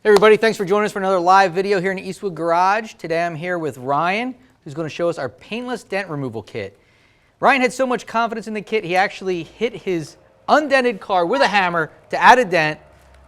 Hey everybody, thanks for joining us for another live video here in the Eastwood garage. Today I'm here with Ryan, who's going to show us our paintless dent removal kit. Ryan had so much confidence in the kit, he actually hit his undented car with a hammer to add a dent,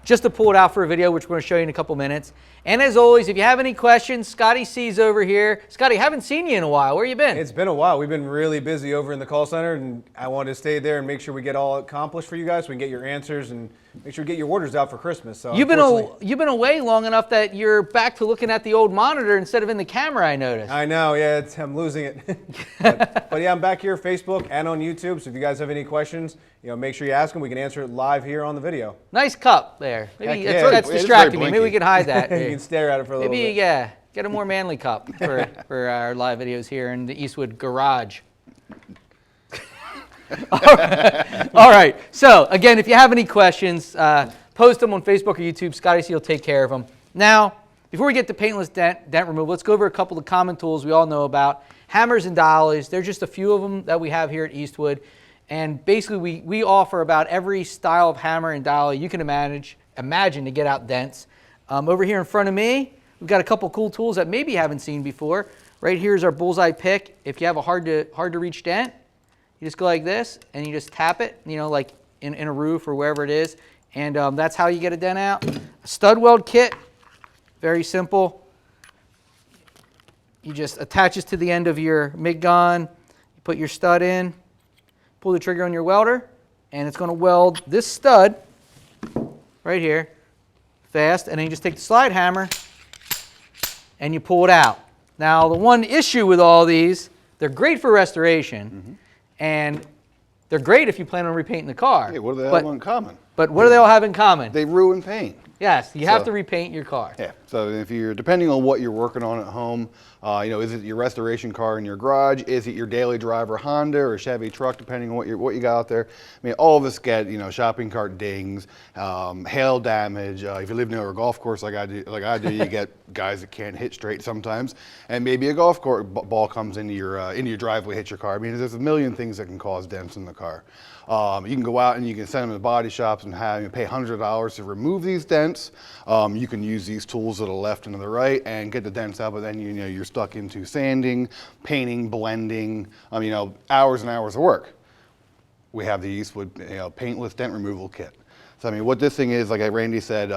just to pull it out for a video, which we're going to show you in a couple minutes. And as always, if you have any questions, Scotty C's over here. Scotty, haven't seen you in a while. Where you been? It's been a while. We've been really busy over in the call center, and I wanted to stay there and make sure we get all accomplished for you guys so we can get your answers and make sure we get your orders out for Christmas. So you've been away long enough that you're back to looking at the old monitor instead of in the camera, I noticed. I know, yeah, I'm losing it. but yeah, I'm back here Facebook and on YouTube, so if you guys have any questions, make sure you ask them. We can answer it live here on the video. Nice cup there. Maybe yeah, that's distracting me. Maybe we can hide that. You can stare at it for a little bit. Maybe, yeah, get a more manly cup for our live videos here in the Eastwood garage. All right. So again, if you have any questions, post them on Facebook or YouTube. Scotty C will take care of them. Now, before we get to paintless dent removal, let's go over a couple of common tools we all know about. Hammers and dollies. There's just a few of them that we have here at Eastwood. And basically, we offer about every style of hammer and dolly you can imagine to get out dents. Over here in front of me, we've got a couple cool tools that maybe you haven't seen before. Right here is our Bullseye Pick. If you have a hard to reach dent, you just go like this and you just tap it, like in a roof or wherever it is. And that's how you get a dent out. A stud weld kit, very simple. You just attach this to the end of your MIG gun. You put your stud in, pull the trigger on your welder, and it's going to weld this stud right here fast. And then you just take the slide hammer and you pull it out. Now, the one issue with all these, they're great for restoration, and they're great if you plan on repainting the car. Hey, what do they have in common? But what do they all have in common? They ruin paint. Yes, you have to repaint your car. Yeah, so if you're, depending on what you're working on at home, is it your restoration car in your garage? Is it your daily driver Honda or Chevy truck, depending on what you got out there? I mean, all of us get, shopping cart dings, hail damage. If you live near a golf course like I do, you get guys that can't hit straight sometimes, and maybe a golf course ball comes into your driveway, hits your car. I mean, there's a million things that can cause dents in the car. You can go out and you can send them to body shops and pay $100 to remove these dents. You can use these tools to the left and to the right and get the dents out, but then you're stuck into sanding, painting, blending, hours and hours of work. We have the Eastwood Paintless Dent Removal Kit. So I mean, what this thing is, like Randy said,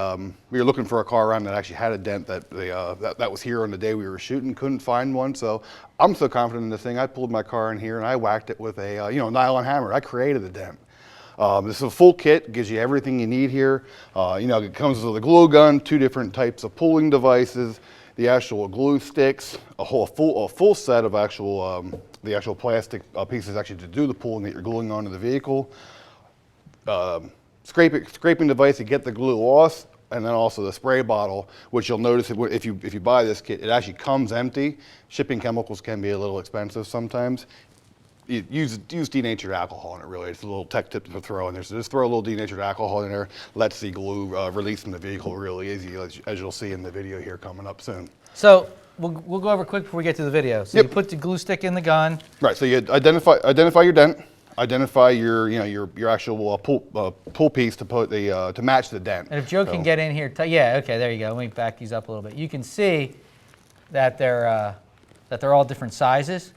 we were looking for a car around that actually had a dent that was here on the day we were shooting, couldn't find one. So I'm so confident in this thing, I pulled my car in here and I whacked it with a nylon hammer. I created the dent. This is a full kit, gives you everything you need here. It comes with a glue gun, 2 different types of pulling devices, the actual glue sticks, a full set of the actual plastic pieces actually to do the pulling that you're gluing onto the vehicle. Scraping device to get the glue off, and then also the spray bottle, which you'll notice if you buy this kit, it actually comes empty. Shipping chemicals can be a little expensive sometimes. Use denatured alcohol in it, really. It's a little tech tip to throw in there. So just throw a little denatured alcohol in there, lets the glue release from the vehicle really easy, as you'll see in the video here coming up soon. So we'll go over quick before we get to the video. So you put the glue stick in the gun. Right, so you identify your dent. Identify your actual pull piece to put to match the dent. And if Joe can get in here, okay, there you go. Let me back these up a little bit. You can see that they're all different sizes.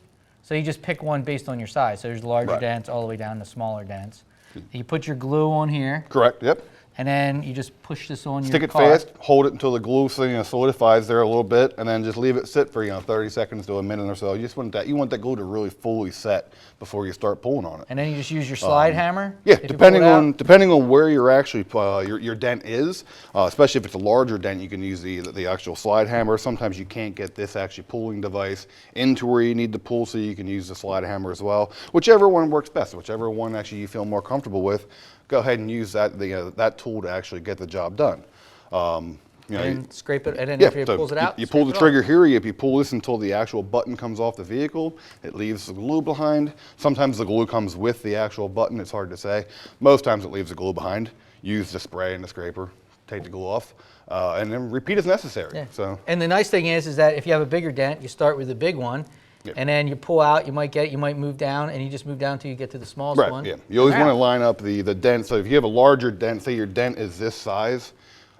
So you just pick one based on your size. So there's larger dents all the way down to smaller dents. You put your glue on here. Correct. Yep. And then you just push this on Stick your it car. fast, hold it until the glue solidifies there a little bit, and then just leave it sit for 30 seconds to a minute or so. You want that glue to really fully set before you start pulling on it. And then you just use your slide hammer. Yeah, depending on where you're actually your dent is, especially if it's a larger dent, you can use the actual slide hammer. Sometimes you can't get this actually pulling device into where you need to pull, so you can use the slide hammer as well. Whichever one works best, whichever one actually you feel more comfortable with. Go ahead and use that tool to actually get the job done. And scrape it, and then after it pulls it out, you pull the trigger here. If you pull this until the actual button comes off the vehicle, it leaves the glue behind. Sometimes the glue comes with the actual button. It's hard to say. Most times it leaves the glue behind. Use the spray and the scraper, take the glue off, and then repeat as necessary. Yeah. So. And the nice thing is that if you have a bigger dent, you start with the big one. Yep. And then you pull out, you might move down, and you just move down until you get to the smallest one. Yeah. You always want to line up the dent. So if you have a larger dent, say your dent is this size,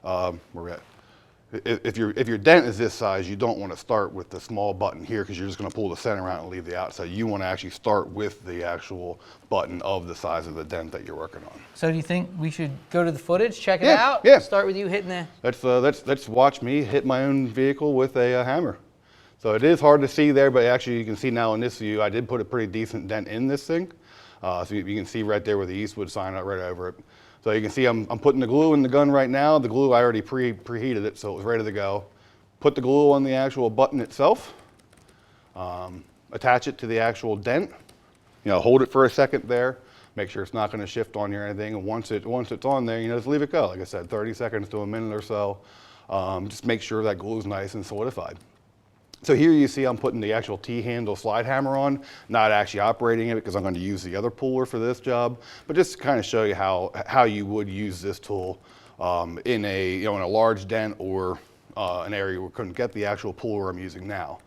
where we at? if your dent is this size, you don't want to start with the small button here because you're just going to pull the center out and leave the outside. You want to actually start with the actual button of the size of the dent that you're working on. So do you think we should go to the footage, check it Yeah, out? yeah. Start with you hitting the... Let's watch me hit my own vehicle with a hammer. So it is hard to see there, but actually you can see now in this view, I did put a pretty decent dent in this thing. So you can see right there with the Eastwood sign right over it. So you can see I'm putting the glue in the gun right now. The glue, I already preheated it, so it was ready to go. Put the glue on the actual button itself. Attach it to the actual dent. Hold it for a second there. Make sure it's not going to shift on you or anything. And once it's on there, just leave it go. Like I said, 30 seconds to a minute or so. Just make sure that glue is nice and solidified. So here you see I'm putting the actual T-handle slide hammer on, not actually operating it because I'm going to use the other puller for this job, but just to kind of show you how you would use this tool in a large dent or an area where we couldn't get the actual puller I'm using now.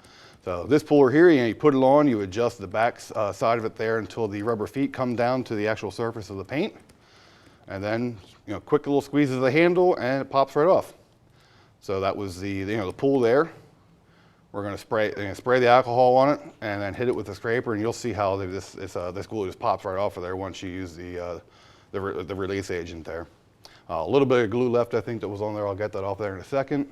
So this puller here, you put it on, you adjust the back side of it there until the rubber feet come down to the actual surface of the paint, and then quick little squeezes of the handle and it pops right off. So that was the pull there. We're going to spray the alcohol on it and then hit it with the scraper, and you'll see how this glue just pops right off of there once you use the release agent there. A little bit of glue left, I think, that was on there. I'll get that off there in a second,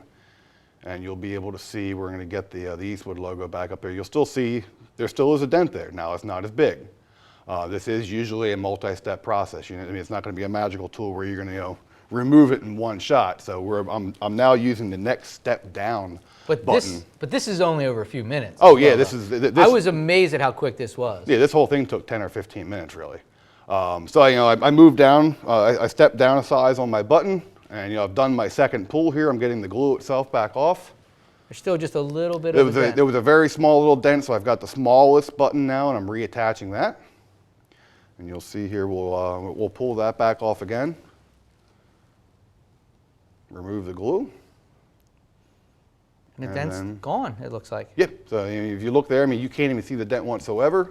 and you'll be able to see we're going to get the Eastwood logo back up there. You'll still see there still is a dent there. Now it's not as big. This is usually a multi-step process. It's not going to be a magical tool where you're going to remove it in one shot. So I'm now using the next step down button. But this is only over a few minutes. Oh yeah, this I was amazed at how quick this was. Yeah, this whole thing took 10 or 15 minutes really. So I moved down, I stepped down a size on my button, and I've done my second pull here. I'm getting the glue itself back off. There's still just a little bit of a dent. There was a very small little dent, so I've got the smallest button now, and I'm reattaching that. And you'll see here we'll pull that back off again. Remove the glue. And the dent's gone, it looks like. Yep. So if you look there, you can't even see the dent whatsoever.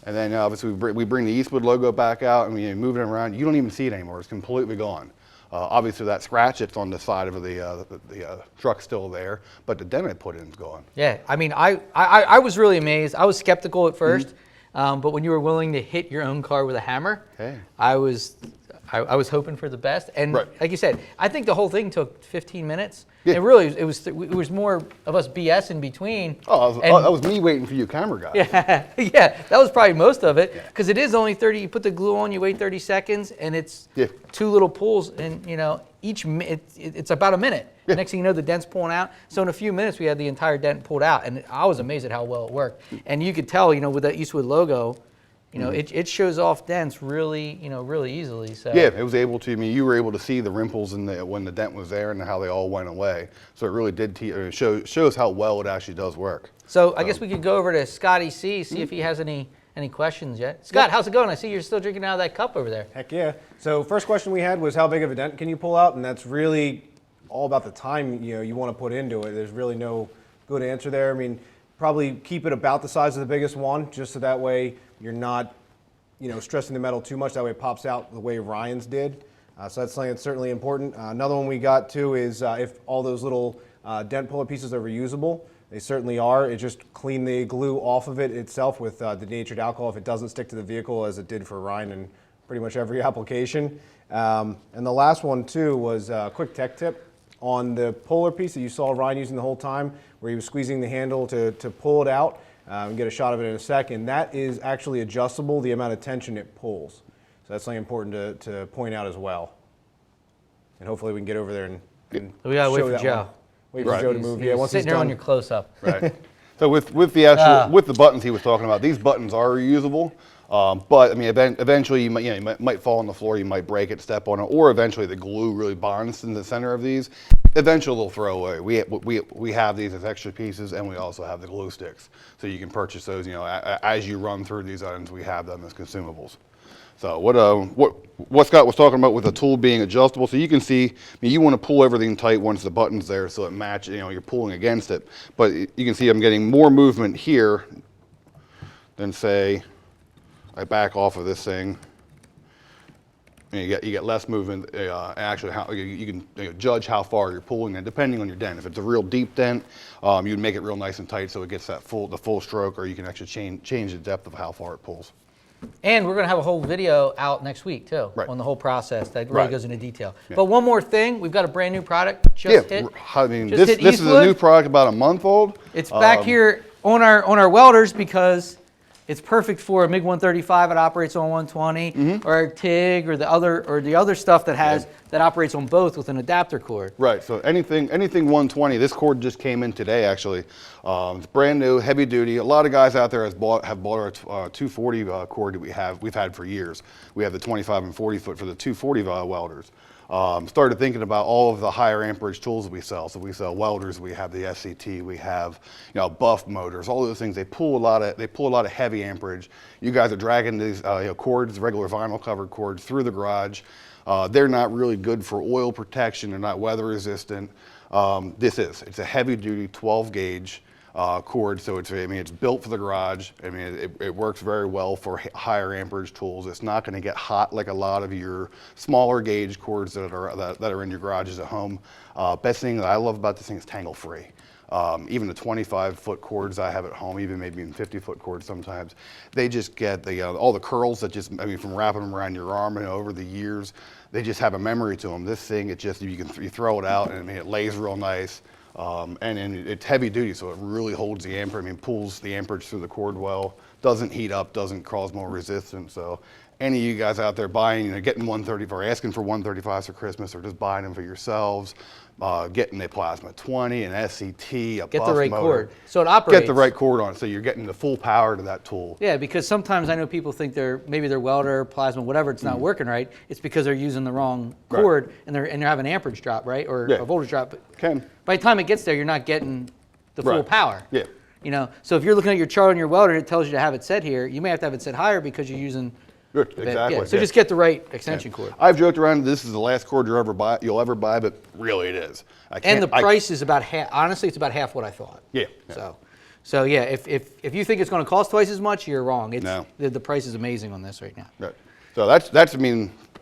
And then obviously we bring the Eastwood logo back out and we move it around. You don't even see it anymore. It's completely gone. Obviously that scratch that's on the side of the truck's still there, but the dent I put in is gone. Yeah. I was really amazed. I was skeptical at first, but when you were willing to hit your own car with a hammer, hey. I was hoping for the best, and like you said, I think the whole thing took 15 minutes. Yeah. It was more of us BS in between. Oh, that was me waiting for you camera guys. Yeah, yeah, that was probably most of it, because it is only 30. You put the glue on, you wait 30 seconds, and it's two little pulls, and it's about a minute. Yeah. Next thing you know, the dent's pulling out. So in a few minutes, we had the entire dent pulled out, and I was amazed at how well it worked. And you could tell, with the Eastwood logo. It shows off dents really, really easily. So yeah, it was able to. You were able to see the rimples when the dent was there and how they all went away. So it really did shows how well it actually does work. So I guess we could go over to Scotty C, see if he has any questions yet. Scott, how's it going? I see you're still drinking out of that cup over there. Heck yeah. So first question we had was how big of a dent can you pull out, and that's really all about the time you want to put into it. There's really no good answer there. Probably keep it about the size of the biggest one, just so that way you're not, stressing the metal too much. That way it pops out the way Ryan's did. So that's something that's certainly important. Another one we got too is if all those little dent puller pieces are reusable. They certainly are. It just clean the glue off of it itself with the denatured alcohol if it doesn't stick to the vehicle, as it did for Ryan in pretty much every application. And the last one too was a quick tech tip on the puller piece that you saw Ryan using the whole time, where he was squeezing the handle to pull it out. And get a shot of it in a second. That is actually adjustable, the amount of tension it pulls. So that's something important to point out as well. And hopefully we can get over there and we gotta wait for Joe. Wait for Joe to move. Yeah, once sitting there on your close-up. Right. So with the buttons he was talking about, these buttons are reusable. But eventually you might fall on the floor, you might break it, step on it, or eventually the glue really bonds in the center of these. Eventually they'll throw away. We have these as extra pieces, and we also have the glue sticks, so you can purchase those. As you run through these items, we have them as consumables. So what Scott was talking about with the tool being adjustable, so you can see, you want to pull everything tight once the button's there, so it matches. You're pulling against it, but you can see I'm getting more movement here than say I back off of this thing And you get less movement. Actually, how you can judge how far you're pulling, and depending on your dent. If it's a real deep dent, you'd make it real nice and tight so it gets the full stroke, or you can actually change the depth of how far it pulls. And we're going to have a whole video out next week, too, Right. on the whole process that really Right. goes into detail. Yeah. But one more thing, we've got a brand new product just hit. I mean, just this hit is a Eastwood. new product, about a month old. It's back here on our welders because it's perfect for a MiG 135 that operates on 120, or a TIG, or the other stuff that has that operates on both with an adapter cord. Right. So anything 120. This cord just came in today, actually. It's brand new, heavy duty. A lot of guys out there have bought our 240 cord that we've had for years. We have the 25 and 40 foot for the 240 welders. Started thinking about all of the higher amperage tools that we sell. So we sell welders, we have the SCT, we have buff motors, all those things. They pull a lot of heavy amperage. You guys are dragging these cords, regular vinyl covered cords, through the garage. They're not really good for oil protection. They're not weather resistant. It's a heavy duty 12 gauge cord, so it's built for the garage. I mean, it works very well for higher amperage tools. It's not going to get hot like a lot of your smaller gauge cords that are in your garages at home. Best thing that I love about this thing is tangle free. Even the 25-foot cords I have at home, maybe even 50-foot cords sometimes, they just get all the curls that from wrapping them around your arm and over the years, they just have a memory to them. This thing, you throw it out and it lays real nice. And it's heavy duty, so it really holds the amperage. Pulls the amperage through the cord well, doesn't heat up, doesn't cause more resistance. So any of you guys out there buying, getting 135, or asking for 135s for Christmas, or just buying them for yourselves, getting a plasma 20, an SCT, a Get buff the right motor. cord so it operates. Get the right cord on it, so you're getting the full power to that tool. Yeah, because sometimes I know people think maybe their welder, plasma, whatever, it's not working right. It's because they're using the wrong cord, and they're having an amperage drop, right, or a voltage drop. By the time it gets there, you're not getting the full power. Yeah. So if you're looking at your chart on your welder, it tells you to have it set here. You may have to have it set higher because you're using. Good, exactly. Yeah, so just get the right extension cord. I've joked around this is the last cord you'll ever buy, but really it is. And the price is about half. Honestly, it's about half what I thought. Yeah. So yeah, if you think it's going to cost twice as much, you're wrong. No. The price is amazing on this right now. Right. So that's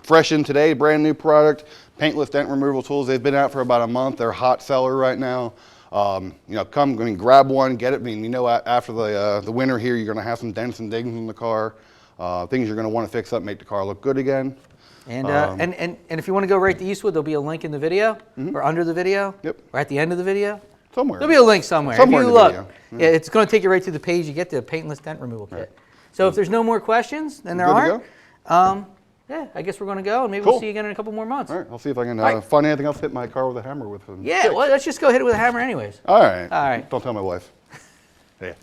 fresh in today, brand new product. Paintless Dent Removal Tools. They've been out for about a month. They're a hot seller right now. Grab one, get it. After the winter here, you're going to have some dents and dings in the car. Things you're going to want to fix up, make the car look good again. And if you want to go right to Eastwood, there'll be a link in the video, or under the video, or at the end of the video. Somewhere. There'll be a link somewhere. Somewhere if you in the look, video. yeah, it's going to take you right to the page. You get the Paintless Dent Removal Kit. Right. So if there's no more questions, then there Good to aren't. Yeah, I guess we're going to go, and maybe we'll see you again in a couple more months. All right, I'll see if I can find anything else, hit my car with a hammer with them. Yeah, well, let's just go hit it with a hammer anyways. All right. All right. Don't tell my wife. Yeah.